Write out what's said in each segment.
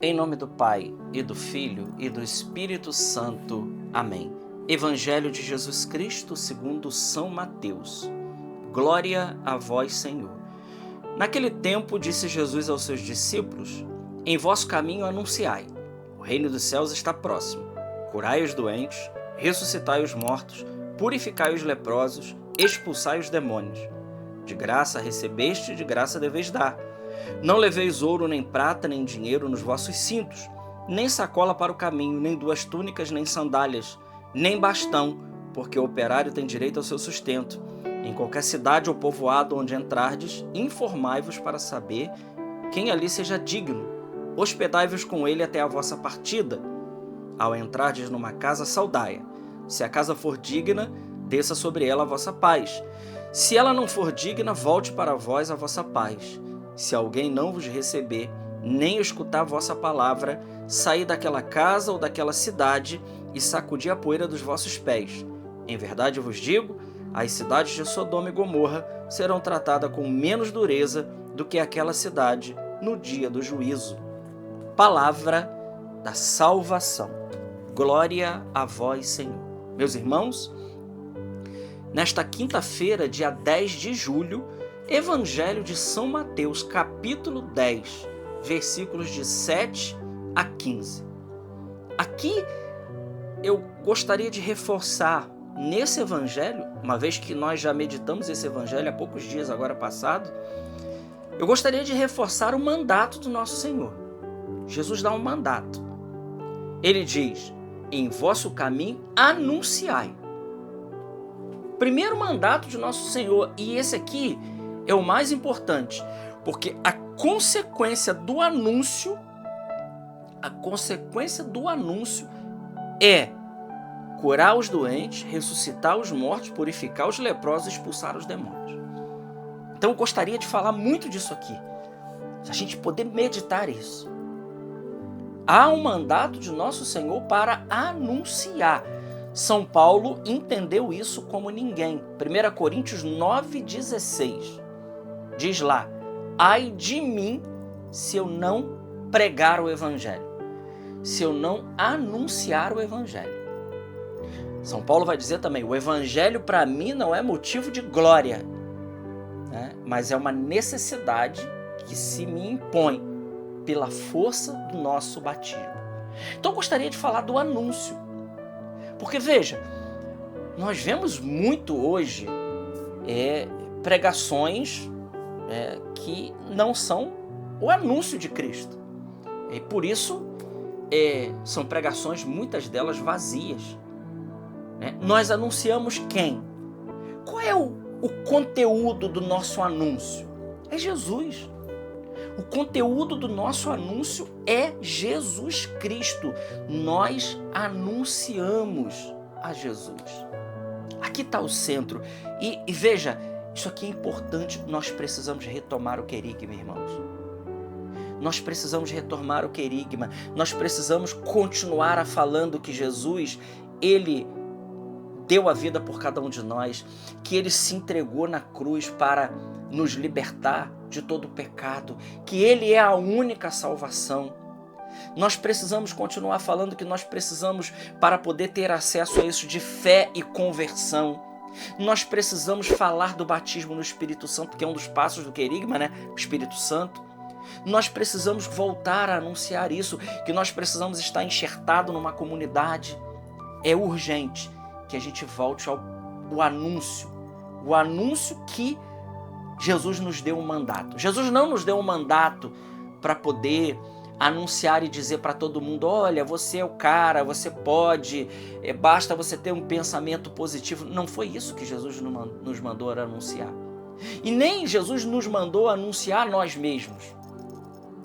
Em nome do Pai, e do Filho, e do Espírito Santo. Amém. Evangelho de Jesus Cristo segundo São Mateus. Glória a vós, Senhor. Naquele tempo disse Jesus aos seus discípulos: Em vosso caminho anunciai, o reino dos céus está próximo. Curai os doentes, ressuscitai os mortos, purificai os leprosos, expulsai os demônios. De graça recebeste, de graça deveis dar. Não leveis ouro, nem prata, nem dinheiro nos vossos cintos, nem sacola para o caminho, nem duas túnicas, nem sandálias, nem bastão, porque o operário tem direito ao seu sustento. Em qualquer cidade ou povoado onde entrardes, informai-vos para saber quem ali seja digno. Hospedai-vos com ele até a vossa partida. Ao entrardes numa casa, saudai-a. Se a casa for digna, desça sobre ela a vossa paz. Se ela não for digna, volte para vós a vossa paz. Se alguém não vos receber, nem escutar a vossa palavra, saí daquela casa ou daquela cidade e sacudi a poeira dos vossos pés. Em verdade vos digo, as cidades de Sodoma e Gomorra serão tratadas com menos dureza do que aquela cidade no dia do juízo. Palavra da salvação. Glória a vós, Senhor. Meus irmãos, nesta quinta-feira, dia 10 de julho, Evangelho de São Mateus, capítulo 10, versículos de 7 a 15. Aqui eu gostaria de reforçar nesse evangelho, uma vez que nós já meditamos esse evangelho há poucos dias agora passado, eu gostaria de reforçar o mandato do nosso Senhor. Jesus dá um mandato. Ele diz: em vosso caminho anunciai. Primeiro mandato de nosso Senhor, e esse aqui é o mais importante, porque a consequência do anúncio é curar os doentes, ressuscitar os mortos, purificar os leprosos e expulsar os demônios. Então eu gostaria de falar muito disso aqui, a gente poder meditar isso. Há um mandato de nosso Senhor para anunciar. São Paulo entendeu isso como ninguém. 1 Coríntios 9,16. Diz lá: ai de mim se eu não pregar o Evangelho, se eu não anunciar o Evangelho. São Paulo vai dizer também: o Evangelho para mim não é motivo de glória, né? Mas é uma necessidade que se me impõe pela força do nosso batismo. Então eu gostaria de falar do anúncio, porque veja, nós vemos muito hoje pregações que não são o anúncio de Cristo. E por isso são pregações, muitas delas vazias. Nós anunciamos quem? Qual é o conteúdo do nosso anúncio? É Jesus. O conteúdo do nosso anúncio é Jesus Cristo. Nós anunciamos a Jesus. Aqui está o centro. E veja, isso aqui é importante, nós precisamos retomar o querigma, irmãos. Nós precisamos retomar o querigma. Nós precisamos continuar falando que Jesus, Ele deu a vida por cada um de nós, que Ele se entregou na cruz para nos libertar de todo o pecado, que Ele é a única salvação. Nós precisamos continuar falando que nós precisamos, para poder ter acesso a isso, de fé e conversão. Nós precisamos falar do batismo no Espírito Santo, que é um dos passos do querigma, O Espírito Santo. Nós precisamos voltar a anunciar isso, que nós precisamos estar enxertado numa comunidade. É urgente que a gente volte ao anúncio. O anúncio que Jesus nos deu um mandato. Jesus não nos deu um mandato para poder anunciar e dizer para todo mundo: olha, você é o cara, você pode, basta você ter um pensamento positivo. Não foi isso que Jesus nos mandou anunciar. E nem Jesus nos mandou anunciar nós mesmos.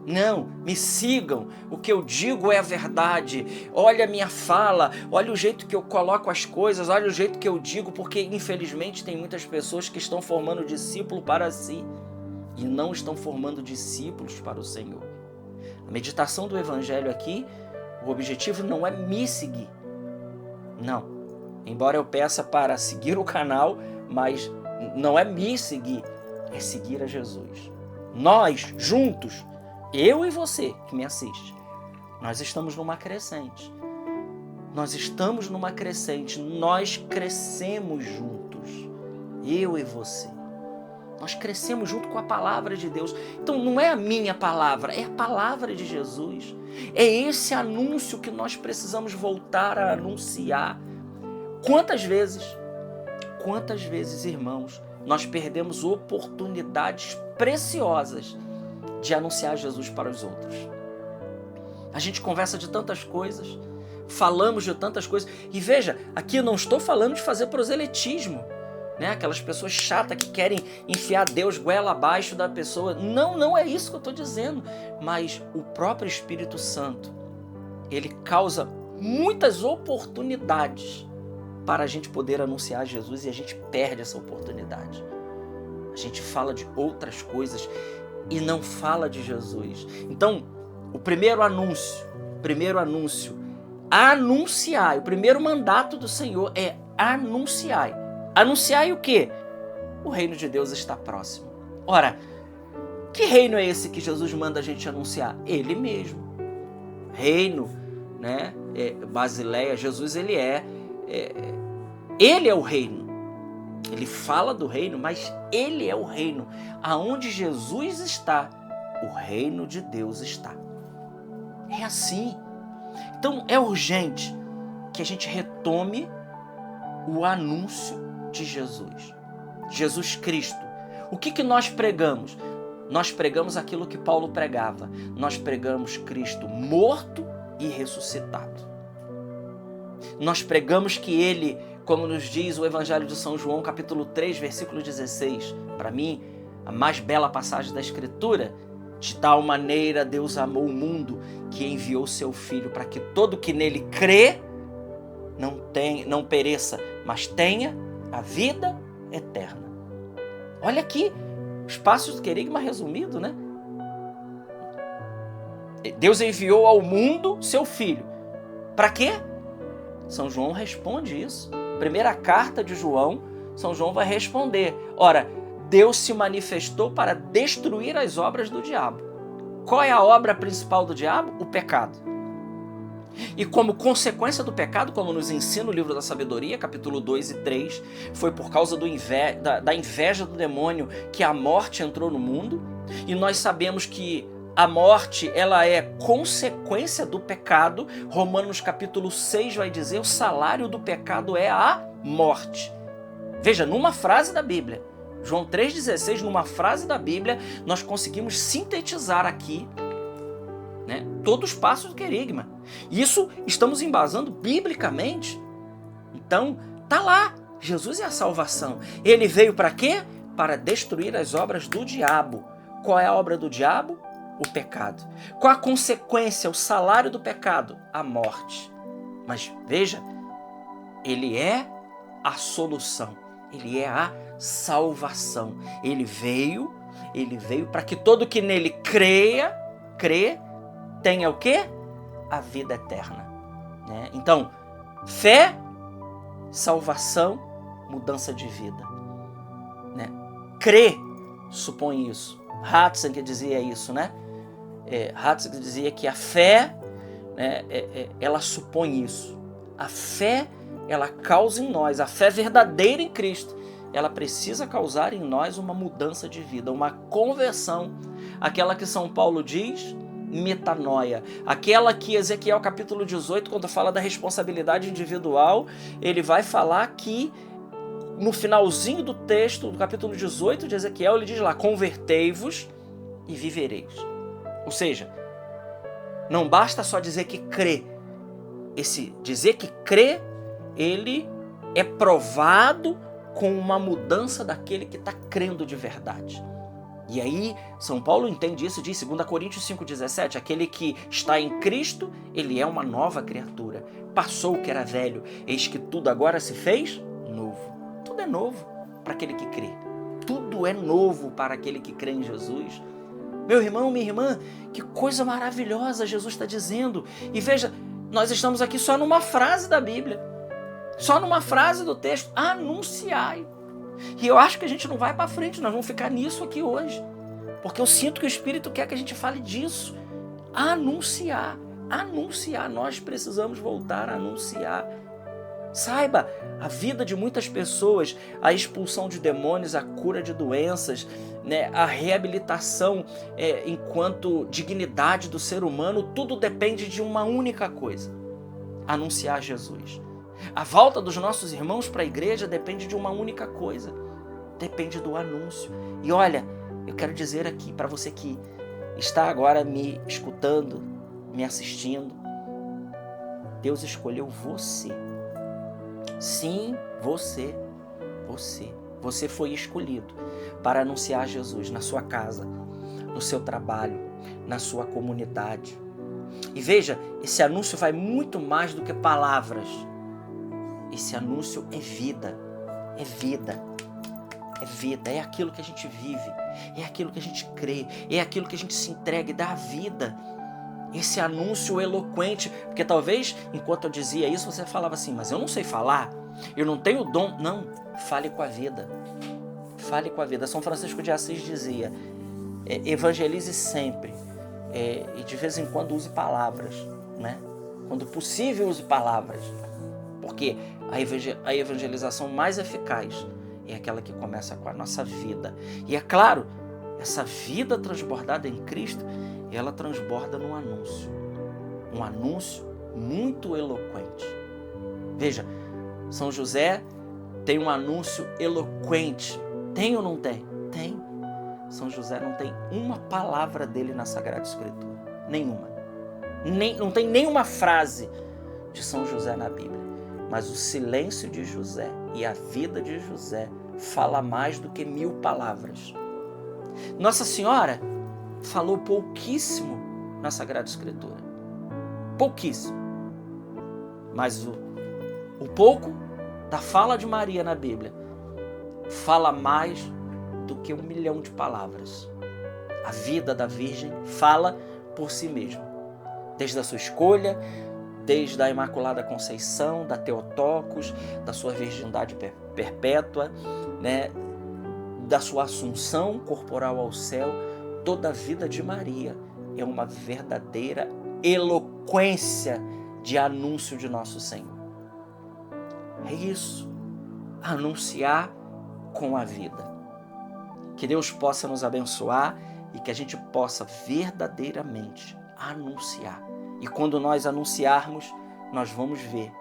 Não, me sigam, o que eu digo é a verdade, olha a minha fala, olha o jeito que eu coloco as coisas, olha o jeito que eu digo, porque infelizmente tem muitas pessoas que estão formando discípulo para si e não estão formando discípulos para o Senhor. A meditação do Evangelho aqui, o objetivo não é me seguir, não, embora eu peça para seguir o canal, mas não é me seguir, é seguir a Jesus. Nós, juntos, eu e você que me assiste, Nós estamos numa crescente. Nós estamos numa crescente. Nós crescemos juntos. Eu e você. Nós crescemos junto com a palavra de Deus. Então não é a minha palavra, é a palavra de Jesus. É esse anúncio que nós precisamos voltar a anunciar. Quantas vezes, irmãos, nós perdemos oportunidades preciosas de anunciar Jesus para os outros. A gente conversa de tantas coisas, falamos de tantas coisas. E veja, aqui eu não estou falando de fazer proselitismo, né? Aquelas pessoas chatas que querem enfiar Deus goela abaixo da pessoa. Não é isso que eu estou dizendo. Mas o próprio Espírito Santo, ele causa muitas oportunidades para a gente poder anunciar Jesus e a gente perde essa oportunidade. A gente fala de outras coisas e não fala de Jesus. Então, o primeiro anúncio, anunciar. O primeiro mandato do Senhor é anunciar. Anunciar o quê? O reino de Deus está próximo. Ora, que reino é esse que Jesus manda a gente anunciar? Ele mesmo. Reino, né? Basileia, Jesus, ele é o reino. Ele fala do reino, mas ele é o reino. Aonde Jesus está, o reino de Deus está. É assim. Então é urgente que a gente retome o anúncio de Jesus. Jesus Cristo. O que nós pregamos? Nós pregamos aquilo que Paulo pregava. Nós pregamos Cristo morto e ressuscitado. Nós pregamos que ele, como nos diz o Evangelho de São João, capítulo 3, versículo 16, para mim, a mais bela passagem da Escritura, de tal maneira Deus amou o mundo que enviou seu Filho para que todo que nele crê não pereça, mas tenha a vida eterna. Olha aqui, os passos do querigma resumido, né? Deus enviou ao mundo seu Filho. Para quê? São João responde isso. Primeira carta de João, São João vai responder. Ora, Deus se manifestou para destruir as obras do diabo. Qual é a obra principal do diabo? O pecado. E como consequência do pecado, como nos ensina o livro da sabedoria, capítulo 2 e 3, foi por causa da inveja do demônio que a morte entrou no mundo. E nós sabemos que a morte, ela é consequência do pecado. Romanos capítulo 6 vai dizer: o salário do pecado é a morte. Veja, numa frase da Bíblia, João 3,16, numa frase da Bíblia, nós conseguimos sintetizar aqui, né, todos os passos do querigma. Isso estamos embasando biblicamente. Então, tá lá, Jesus é a salvação. Ele veio para quê? Para destruir as obras do diabo. Qual é a obra do diabo? O pecado. Qual a consequência, o salário do pecado? A morte. Mas veja, ele é a solução, ele é a salvação. Ele veio para que todo que nele crê, tenha o quê? A vida eterna. Né? Então, fé, salvação, mudança de vida. Né? Crer supõe isso. Ratzinger dizia isso, né? Ratzinger dizia que a fé, né, ela supõe isso. A fé, ela causa em nós, a fé verdadeira em Cristo, ela precisa causar em nós uma mudança de vida, uma conversão, aquela que São Paulo diz, metanoia, aquela que Ezequiel capítulo 18, quando fala da responsabilidade individual, ele vai falar que no finalzinho do texto, do capítulo 18 de Ezequiel, ele diz lá: convertei-vos e vivereis. Ou seja, não basta só dizer que crê. Esse dizer que crê, ele é provado com uma mudança daquele que está crendo de verdade. E aí, São Paulo entende isso, diz 2 Coríntios 5,17, aquele que está em Cristo, ele é uma nova criatura. Passou o que era velho, eis que tudo agora se fez novo. Tudo é novo para aquele que crê. Tudo é novo para aquele que crê em Jesus. Meu irmão, minha irmã, que coisa maravilhosa Jesus está dizendo. E veja, nós estamos aqui só numa frase da Bíblia. Só numa frase do texto. Anunciai. E eu acho que a gente não vai para frente, nós vamos ficar nisso aqui hoje. Porque eu sinto que o Espírito quer que a gente fale disso. Anunciar. anunciar. Nós precisamos voltar a anunciar. Saiba, a vida de muitas pessoas, a expulsão de demônios, a cura de doenças, né, a reabilitação enquanto dignidade do ser humano, tudo depende de uma única coisa: anunciar Jesus. A volta dos nossos irmãos para a igreja depende de uma única coisa: depende do anúncio. E olha, eu quero dizer aqui para você que está agora me escutando, me assistindo, Deus escolheu você. Sim, você foi escolhido para anunciar Jesus na sua casa, no seu trabalho, na sua comunidade. E veja, esse anúncio vai muito mais do que palavras. Esse anúncio é vida, é vida, é vida, é aquilo que a gente vive, é aquilo que a gente crê, é aquilo que a gente se entrega e dá a vida. Esse anúncio eloquente, porque talvez, enquanto eu dizia isso, você falava assim, mas eu não sei falar, eu não tenho dom. Não, fale com a vida. Fale com a vida. São Francisco de Assis dizia, evangelize sempre, e de vez em quando use palavras, né? Quando possível use palavras, porque a evangelização mais eficaz é aquela que começa com a nossa vida. E é claro, essa vida transbordada em Cristo, ela transborda num anúncio. Um anúncio muito eloquente. Veja, São José tem um anúncio eloquente. Tem ou não tem? Tem. São José não tem uma palavra dele na Sagrada Escritura. Nenhuma. Não tem nenhuma frase de São José na Bíblia. Mas o silêncio de José e a vida de José fala mais do que 1000 palavras. Nossa Senhora falou pouquíssimo na Sagrada Escritura. Pouquíssimo. Mas o pouco da fala de Maria na Bíblia fala mais do que 1 milhão de palavras. A vida da Virgem fala por si mesma. Desde a sua escolha, desde a Imaculada Conceição, da Theotokos, da sua virgindade perpétua, né, da sua assunção corporal ao céu, toda a vida de Maria é uma verdadeira eloquência de anúncio de nosso Senhor. É isso, anunciar com a vida. Que Deus possa nos abençoar e que a gente possa verdadeiramente anunciar. E quando nós anunciarmos, nós vamos ver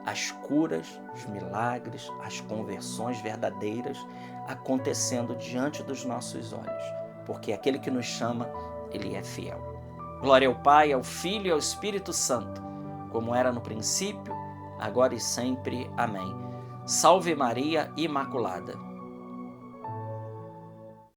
as curas, os milagres, as conversões verdadeiras acontecendo diante dos nossos olhos. Porque aquele que nos chama, ele é fiel. Glória ao Pai, ao Filho e ao Espírito Santo, como era no princípio, agora e sempre. Amém. Salve Maria Imaculada.